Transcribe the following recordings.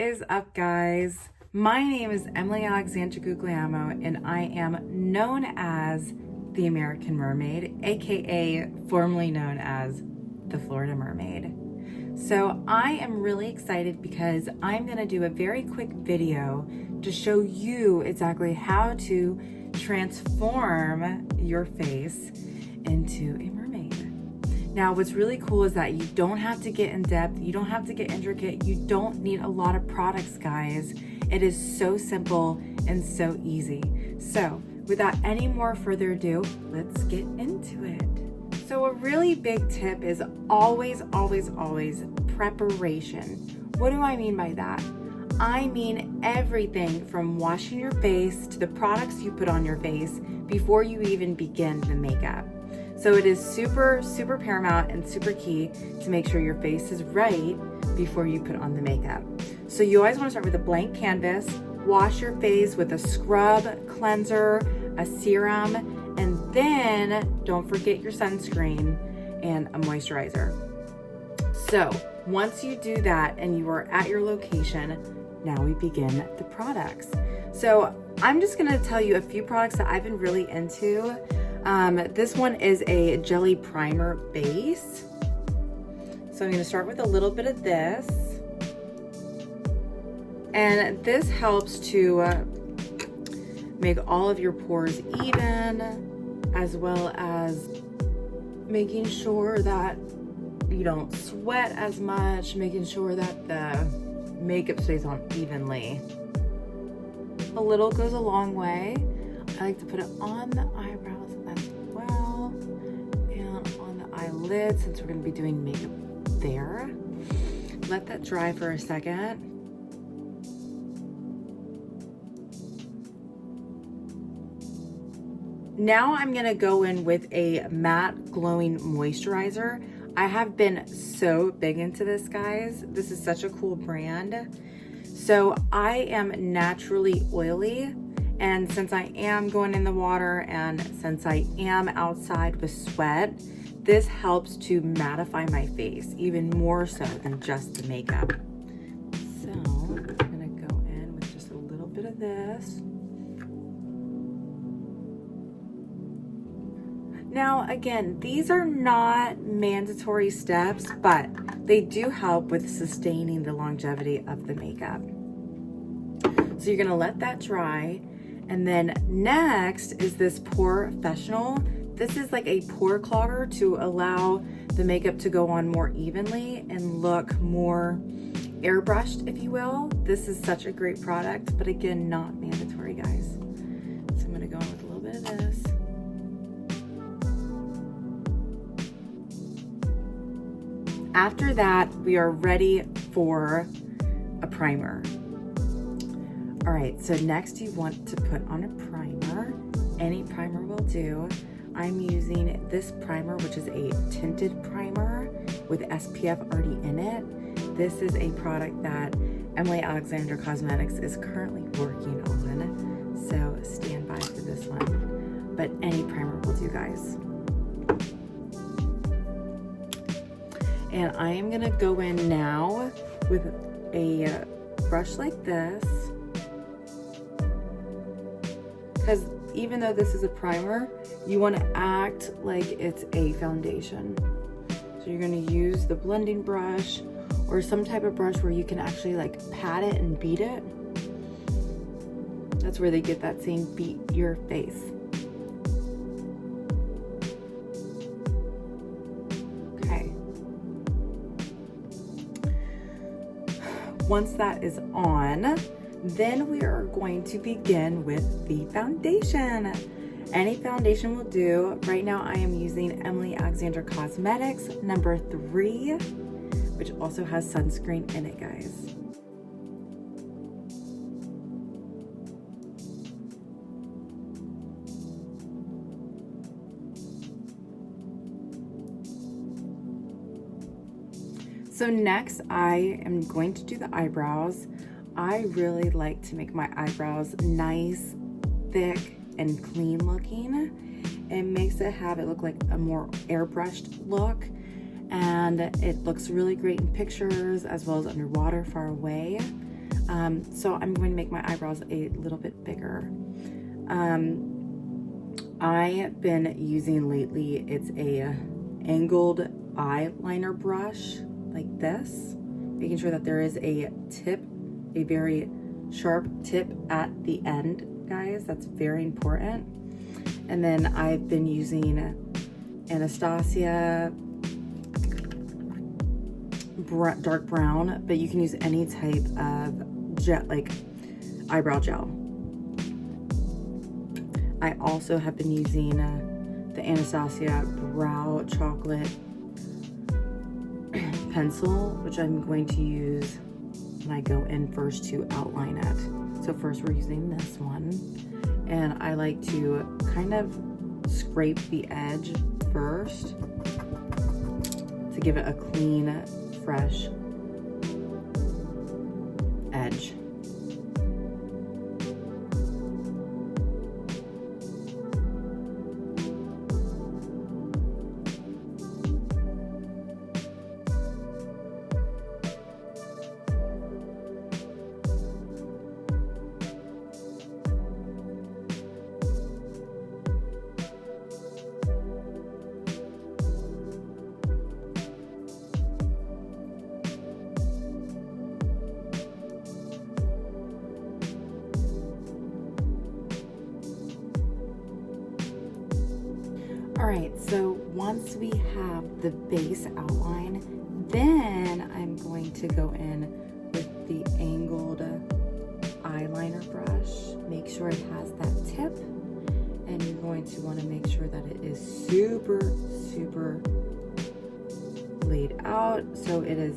is up, guys? My name is Emily Alexandra Guglielmo, and I am known as the American Mermaid, aka formerly known as the Florida Mermaid. So I am really excited because I'm going to do a very quick video to show you exactly how to transform your face into a mermaid. Now, what's really cool is that you don't have to get in depth, you don't have to get intricate, you don't need a lot of products, guys. It is so simple and so easy. So without any more further ado, let's get into it. So a really big tip is always preparation. What do I mean by that? I mean everything from washing your face to the products you put on your face before you even begin the makeup. So it is super paramount and super key to make sure your face is right before you put on the makeup. So you always want to start with a blank canvas, wash your face with a scrub, cleanser, a serum, and then don't forget your sunscreen and a moisturizer. So once you do that and you are at your location, now we begin the products. So I'm just gonna tell you a few products that I've been really into. This one is a jelly primer base. So I'm gonna start with a little bit of this. And this helps to make all of your pores even, as well as making sure that you don't sweat as much, making sure that the makeup stays on evenly. A little goes a long way. I like to put it on the eyebrows as well, and on the eyelids, since we're going to be doing makeup there. Let that dry for a second. Now I'm going to go in with a matte glowing moisturizer. I have been so big into this, guys. This is such a cool brand. So I am naturally oily, and since I am going in the water and since I am outside with sweat, this helps to mattify my face even more so than just the makeup. So I'm gonna go in with just a little bit of this. Now, again, these are not mandatory steps, but they do help with sustaining the longevity of the makeup. So you're gonna let that dry. And then next is this POREfessional. This is like a pore clogger to allow the makeup to go on more evenly and look more airbrushed, if you will. This is such a great product, but again, not mandatory, guys. So I'm gonna go in with a little bit of this. After that, we are ready for a primer. All right, so next you want to put on a primer. Any primer will do. I'm using this primer, which is a tinted primer with SPF already in it. This is a product that Emily Alexandra Cosmetics is currently working on, so stand by for this one. But any primer will do, guys. And I am gonna go in now with a brush like this, because even though this is a primer, you want to act like it's a foundation. So you're going to use the blending brush or some type of brush where you can actually like pat it and beat it. That's where they get that saying, beat your face. Okay. Once that is on, then we are going to begin with the foundation. Any foundation will do. Right now I am using Emily Alexandra Cosmetics number 3, which also has sunscreen in it, guys. So next I am going to do the eyebrows. I really like to make my eyebrows nice, thick, and clean looking. It makes it look like a more airbrushed look, and it looks really great in pictures as well as underwater far away. So I'm going to make my eyebrows a little bit bigger. I've been using lately, it's a angled eyeliner brush like this, making sure that there is a tip, a very sharp tip at the end, guys. That's very important. And then I've been using Anastasia dark brown, but you can use any type of jet, like eyebrow gel. I also have been using the Anastasia brow chocolate pencil, which I'm going to use when I go in first to outline it. So first we're using this one, and I like to kind of scrape the edge first to give it a clean, fresh edge. Alright, so once we have the base outline, then I'm going to go in with the angled eyeliner brush. Make sure it has that tip, and you're going to want to make sure that it is super, super laid out so it is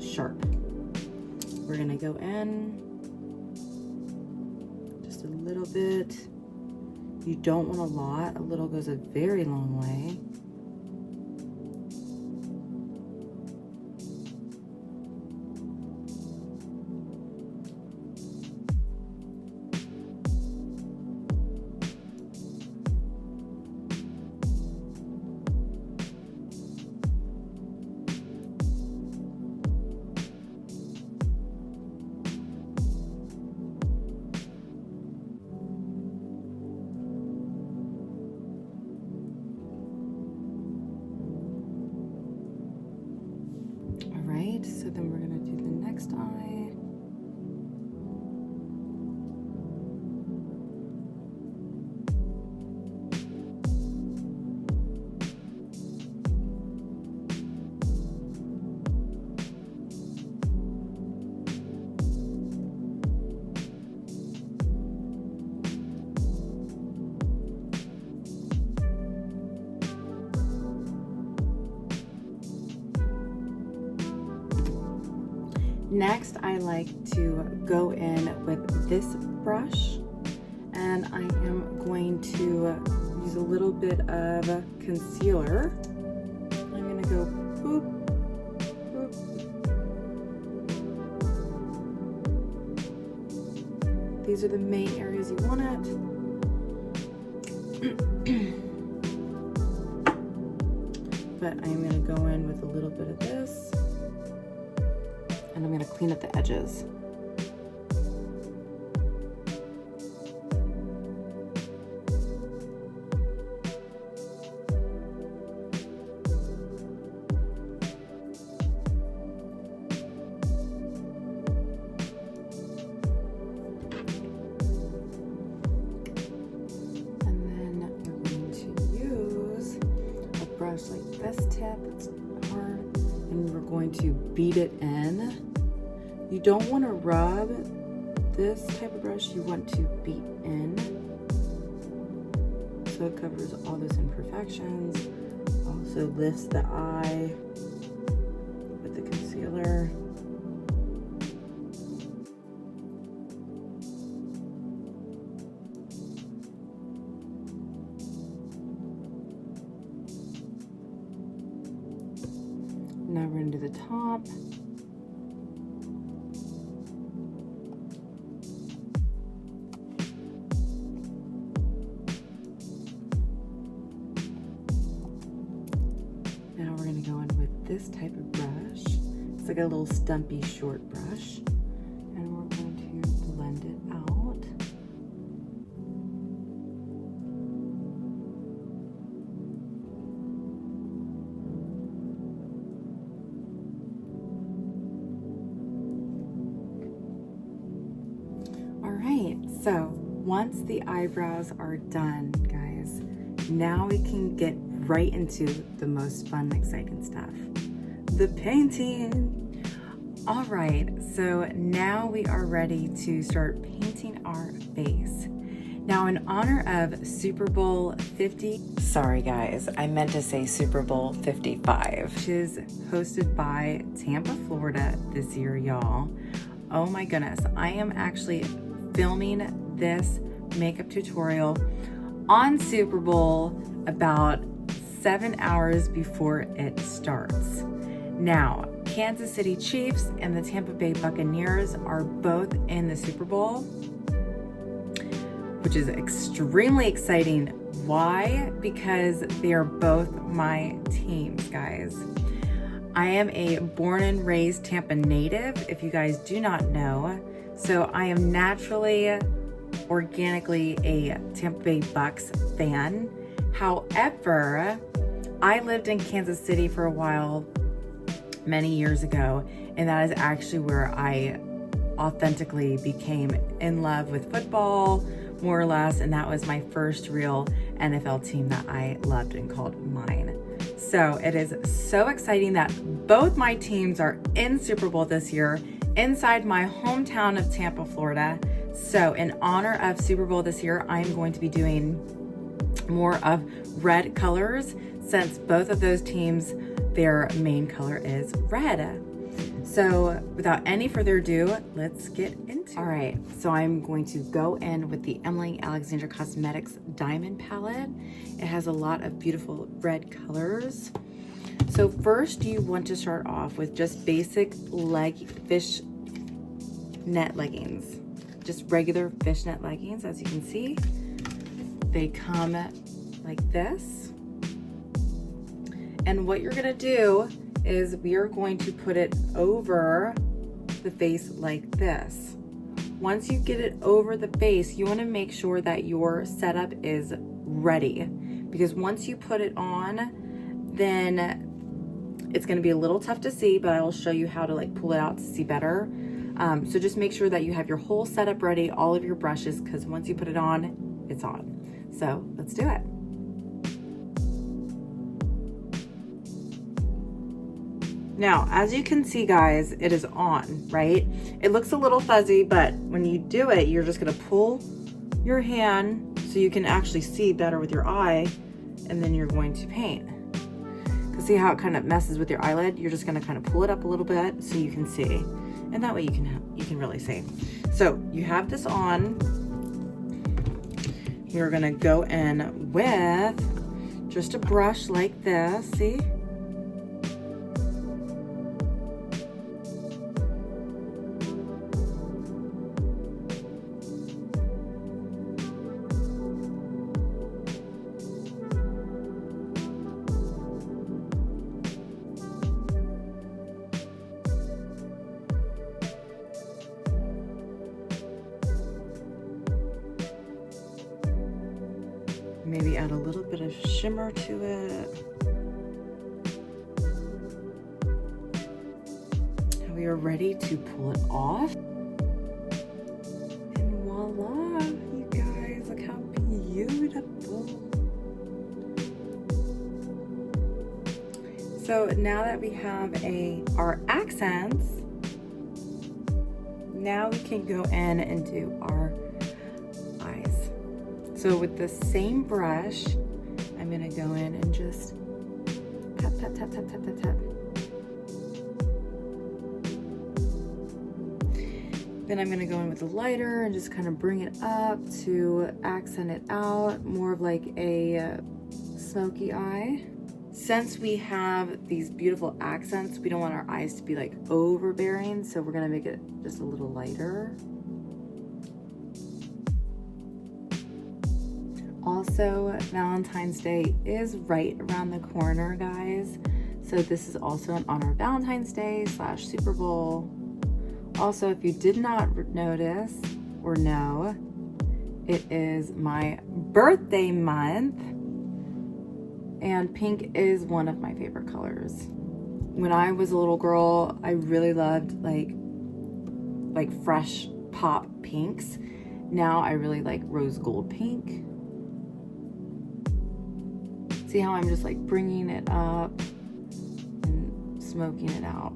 sharp. We're going to go in just a little bit. You don't want a lot. A little goes a very long way. So then we're going to do the next eye. Next, I like to go in with this brush, and I am going to use a little bit of concealer. I'm going to go boop, boop. These are the main areas you want it. But I'm going to go in with a little bit of this. And I'm going to clean up the edges. And then we're going to use a brush like this tip. It's hard. And we're going to beat it in. You don't want to rub this type of brush, you want to beat in so it covers all those imperfections. Also lifts the eye with the concealer. Now we're into the top. Now we're going to go in with this type of brush. It's like a little stumpy short brush. And we're going So once the eyebrows are done, guys, now we can get right into the most fun, exciting stuff, the painting. All right, so now we are ready to start painting our face. Now, in honor of Super Bowl 50, sorry guys, I meant to say Super Bowl 55, which is hosted by Tampa, Florida this year, y'all. Oh my goodness, I am actually filming this makeup tutorial on Super Bowl about 7 hours before it starts. Now, Kansas City Chiefs and the Tampa Bay Buccaneers are both in the Super Bowl, which is extremely exciting. Why? Because they are both my teams, guys. I am a born and raised Tampa native, if you guys do not know. So I am naturally, organically a Tampa Bay Bucks fan. However, I lived in Kansas City for a while, many years ago, and that is actually where I authentically became in love with football, more or less, and that was my first real NFL team that I loved and called mine. So it is so exciting that both my teams are in Super Bowl this year inside my hometown of Tampa, Florida. So in honor of Super Bowl this year, I'm going to be doing more of red colors, since both of those teams, their main color is red. So without any further ado, let's get into it. All right, so I'm going to go in with the Alexandra Cosmetics Diamond Palette. It has a lot of beautiful red colors. So first you want to start off with just basic fishnet leggings. Just regular fishnet leggings, as you can see. They come like this. And what you're gonna do is we are going to put it over the face like this. Once you get it over the face, you want to make sure that your setup is ready, because once you put it on, then it's going to be a little tough to see, but I will show you how to like pull it out to see better. So just make sure that you have your whole setup ready, all of your brushes, because once you put it on, it's on. So let's do it. Now, as you can see, guys, it is on, right? It looks a little fuzzy, but when you do it, you're just gonna pull your hand so you can actually see better with your eye, and then you're going to paint. Because see how it kind of messes with your eyelid? You're just gonna kind of pull it up a little bit so you can see. And that way you can really see. So you have this on. You're gonna go in with just a brush like this, see? Maybe add a little bit of shimmer to it. We are ready to pull it off. And voila, you guys, look how beautiful. So now that we have our accents, now we can go in and do our eyes. So with the same brush, I'm gonna go in and just tap, tap, tap, tap, tap, tap, tap. Then I'm gonna go in with the lighter and just kind of bring it up to accent it out, more of like a smoky eye. Since we have these beautiful accents, we don't want our eyes to be like overbearing, so we're gonna make it just a little lighter. Also, Valentine's Day is right around the corner, guys. So this is also in honor of Valentine's Day / Super Bowl. Also, if you did not notice or know, it is my birthday month, and pink is one of my favorite colors. When I was a little girl, I really loved like fresh pop pinks. Now I really like rose gold pink. See how I'm just like bringing it up and smoking it out.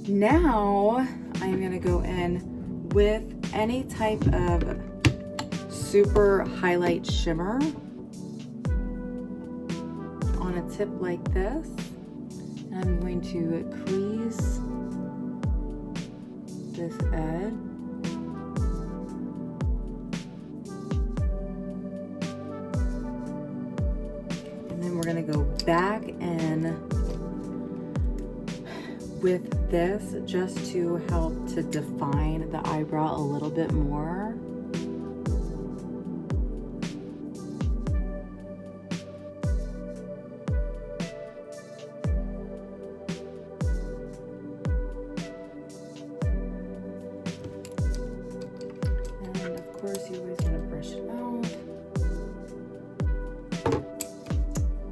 Now I'm gonna go in with any type of super highlight shimmer on a tip like this. And I'm going to crease this edge. And then we're gonna go back in with this just to help to define the eyebrow a little bit more. And of course you always want to brush it out.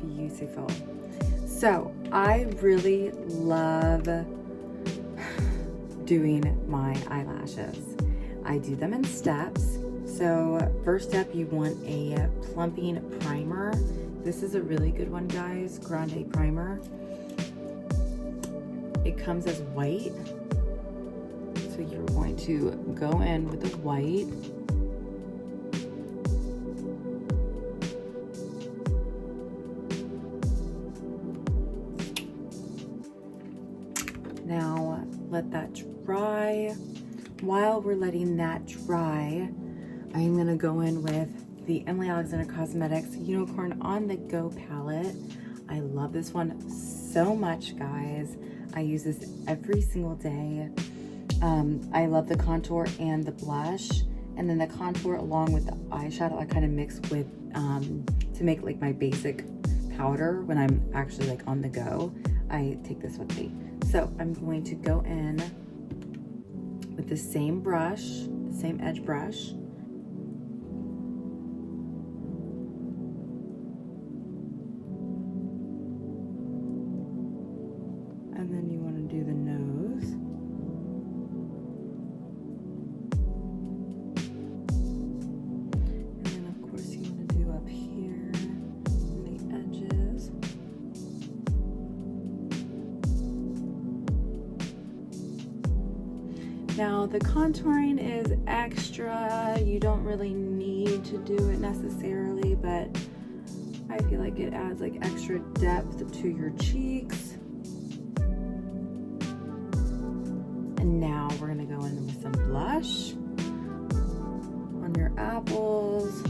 Beautiful. So I really love doing my eyelashes. I do them in steps. So first step, you want a plumping primer. This is a really good one, guys, Grande primer. It comes as white. So you're going to go in with the white. Now let that dry. While we're letting that dry, I'm gonna go in with the Emily Alexandra Cosmetics Unicorn on the Go palette. I love this one so much, guys. I use this every single day. I love the contour and the blush, and then the contour along with the eyeshadow I kind of mix with to make like my basic powder when I'm actually like on the go. I take this with me. So I'm going to go in with the same brush, the same edge brush. And then you want to do the nose. And then of course you want to do up here in the edges. Now the contouring is extra. You don't really need to do it necessarily, but I feel like it adds like extra depth to your cheeks. And now we're gonna go in with some blush on your apples.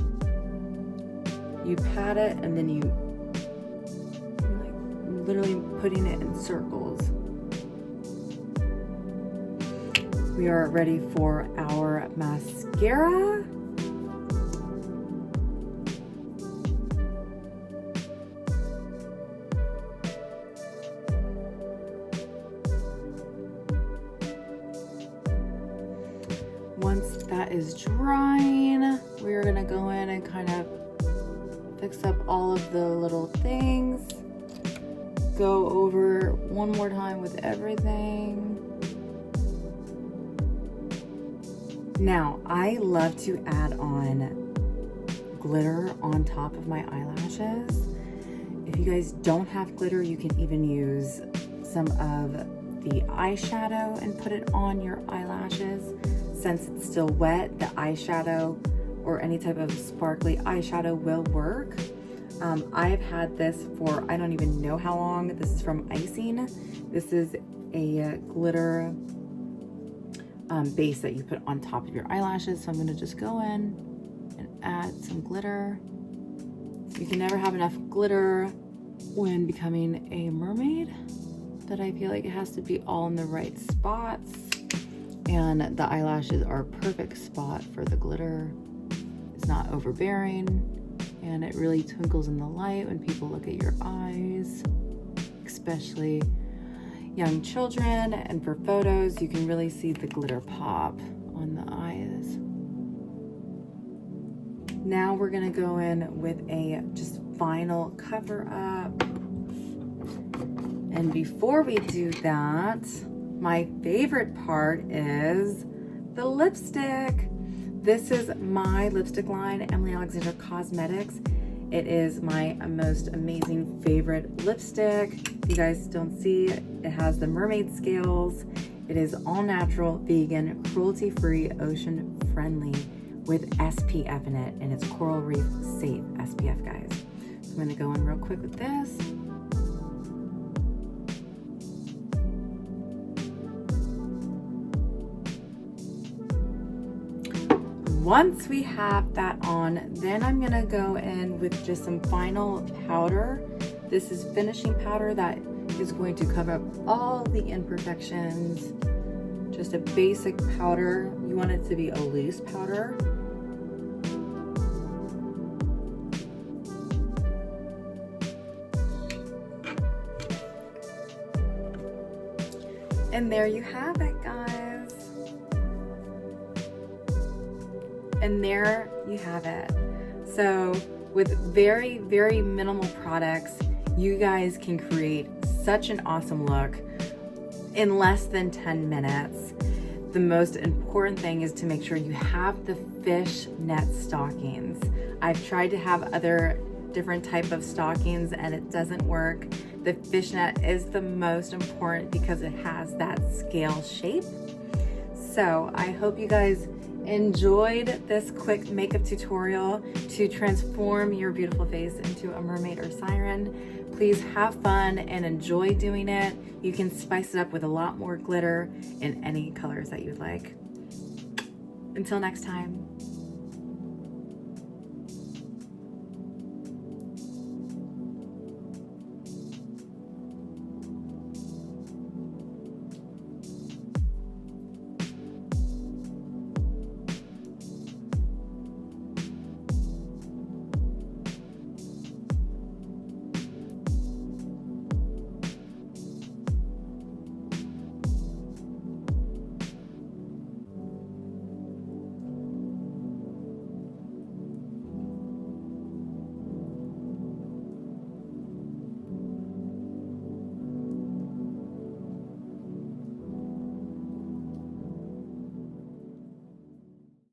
You pat it and then you're like literally putting it in circles. We are ready for our mascara. Once that is drying, we're gonna go in and kind of fix up all of the little things. Go over one more time with everything. Now, I love to add on glitter on top of my eyelashes. If you guys don't have glitter, you can even use some of the eyeshadow and put it on your eyelashes. Since it's still wet, the eyeshadow or any type of sparkly eyeshadow will work. I've had this for I don't even know how long. This is from Icing. This is a glitter base that you put on top of your eyelashes. So I'm gonna just go in and add some glitter. You can never have enough glitter when becoming a mermaid, but I feel like it has to be all in the right spots. And the eyelashes are a perfect spot for the glitter. It's not overbearing, and it really twinkles in the light when people look at your eyes, especially young children, and for photos you can really see the glitter pop on the eyes. Now we're gonna go in with a just final cover up, And before we do that, my favorite part is the lipstick. This is my lipstick line, Emily Alexandra Cosmetics. It is my most amazing favorite lipstick. You guys don't see, it has the mermaid scales. It is all natural, vegan, cruelty-free, ocean-friendly with SPF in it, and it's coral reef safe SPF, guys. So I'm gonna go in real quick with this. Once we have that on, then I'm gonna go in with just some final powder. This is finishing powder that is going to cover up all the imperfections. Just a basic powder. You want it to be a loose powder. And there you have it, guys. And there you have it. So with very, very minimal products, you guys can create such an awesome look in less than 10 minutes. The most important thing is to make sure you have the fishnet stockings. I've tried to have other different type of stockings and it doesn't work. The fishnet is the most important because it has that scale shape. So I hope you guys enjoyed this quick makeup tutorial to transform your beautiful face into a mermaid or siren. Please have fun and enjoy doing it. You can spice it up with a lot more glitter in any colors that you'd like. Until next time.